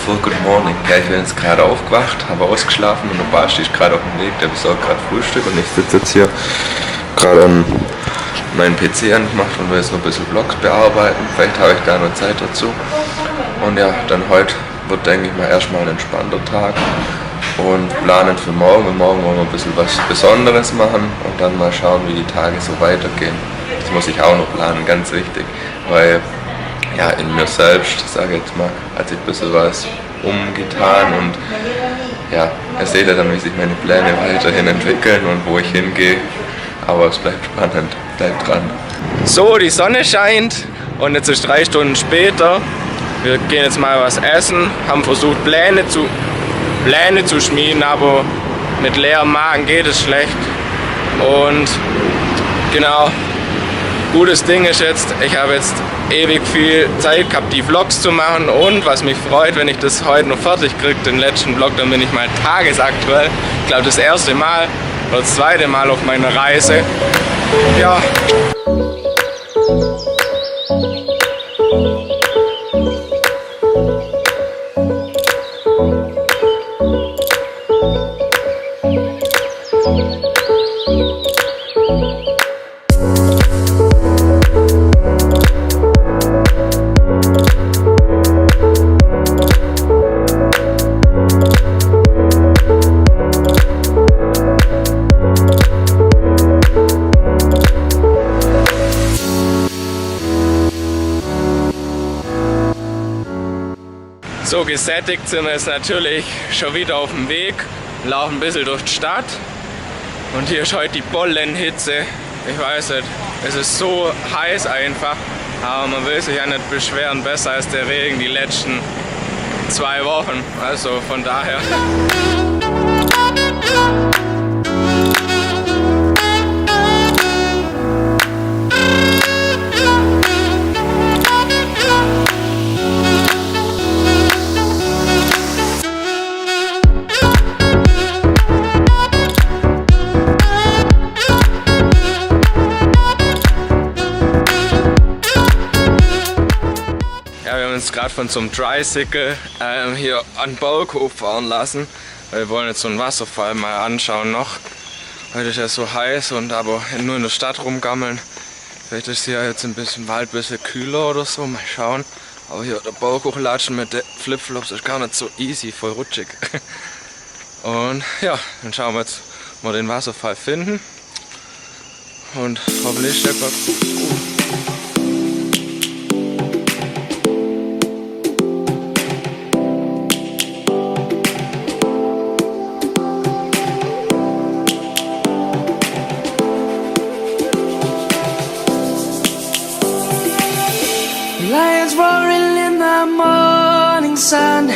vor, good morning. Ja, ich bin jetzt gerade aufgewacht, habe ausgeschlafen und der Basti ist gerade auf dem Weg, der besorgt gerade Frühstück und ich sitze jetzt hier gerade an meinen PC angemacht und will jetzt noch ein bisschen Vlogs bearbeiten. Vielleicht habe ich da noch Zeit dazu. Und ja, dann heute wird, denke ich mal, erstmal ein entspannter Tag und planen für morgen. Und morgen wollen wir ein bisschen was Besonderes machen und dann mal schauen, wie die Tage so weitergehen. Das muss ich auch noch planen, ganz wichtig, weil ja, in mir selbst, sage ich jetzt mal, hat sich ein bisschen was umgetan und ja, ihr seht ja dann, wie sich meine Pläne weiterhin entwickeln und wo ich hingehe, aber es bleibt spannend, bleibt dran. So, die Sonne scheint und jetzt ist 3 Stunden später, wir gehen jetzt mal was essen, haben versucht Pläne zu schmieden, aber mit leerem Magen geht es schlecht und genau. Gutes Ding ist jetzt, ich habe jetzt ewig viel Zeit gehabt, die Vlogs zu machen und was mich freut, wenn ich das heute noch fertig kriege, den letzten Vlog, dann bin ich mal tagesaktuell. Ich glaube das erste Mal oder das zweite Mal auf meiner Reise. Ja. So, gesättigt sind wir jetzt natürlich schon wieder auf dem Weg, laufen ein bisschen durch die Stadt und hier ist heute die Bollenhitze. Ich weiß nicht, es ist so heiß einfach, aber man will sich ja nicht beschweren, besser als der Regen die letzten 2 Wochen, also von daher. Gerade von so einem Tricycle hier an den Berg hochfahren lassen. Wir wollen jetzt so einen Wasserfall mal anschauen noch. Heute ist ja so heiß und aber nur in der Stadt rumgammeln. Vielleicht ist hier jetzt ein bisschen Wald, ein bisschen kühler oder so, mal schauen. Aber hier der Berg hochlatschen mit den Flipflops ist gar nicht so easy, voll rutschig. Und ja, dann schauen wir jetzt, ob wir den Wasserfall finden. Und hoffentlich ist der gut. Lions roaring in the morning sun,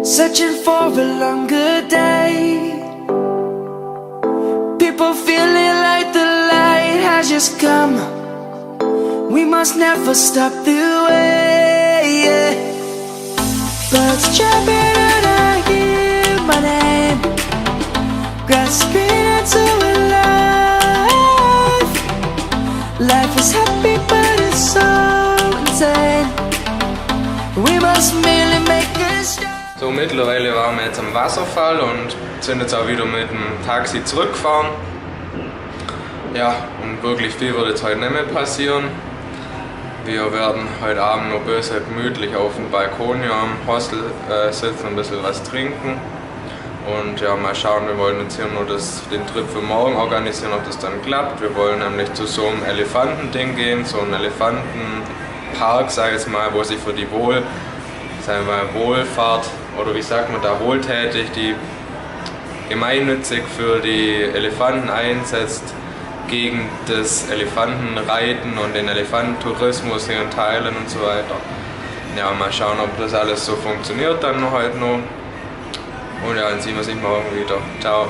searching for a longer day. People feeling like the light has just come. We must never stop the way, yeah. Birds chirping and I hear my name, grasping into a life. Life is happy but it's so. So, mittlerweile waren wir jetzt am Wasserfall und sind jetzt auch wieder mit dem Taxi zurückgefahren. Ja, und wirklich viel wird jetzt heute nicht mehr passieren. Wir werden heute Abend noch böse gemütlich auf dem Balkon hier am Hostel sitzen und ein bisschen was trinken. Und ja, mal schauen, wir wollen jetzt hier nur den Trip für morgen organisieren, ob das dann klappt. Wir wollen nämlich zu so einem Elefantending gehen, so einem Elefantenpark, sag ich jetzt mal, wo sich für die Wohlfahrt, oder wie sagt man da, wohltätig, die gemeinnützig für die Elefanten einsetzt, gegen das Elefantenreiten und den Elefantentourismus hier in Thailand und so weiter. Ja, mal schauen, ob das alles so funktioniert dann heute noch. Und ja, dann sehen wir uns morgen wieder. Ciao.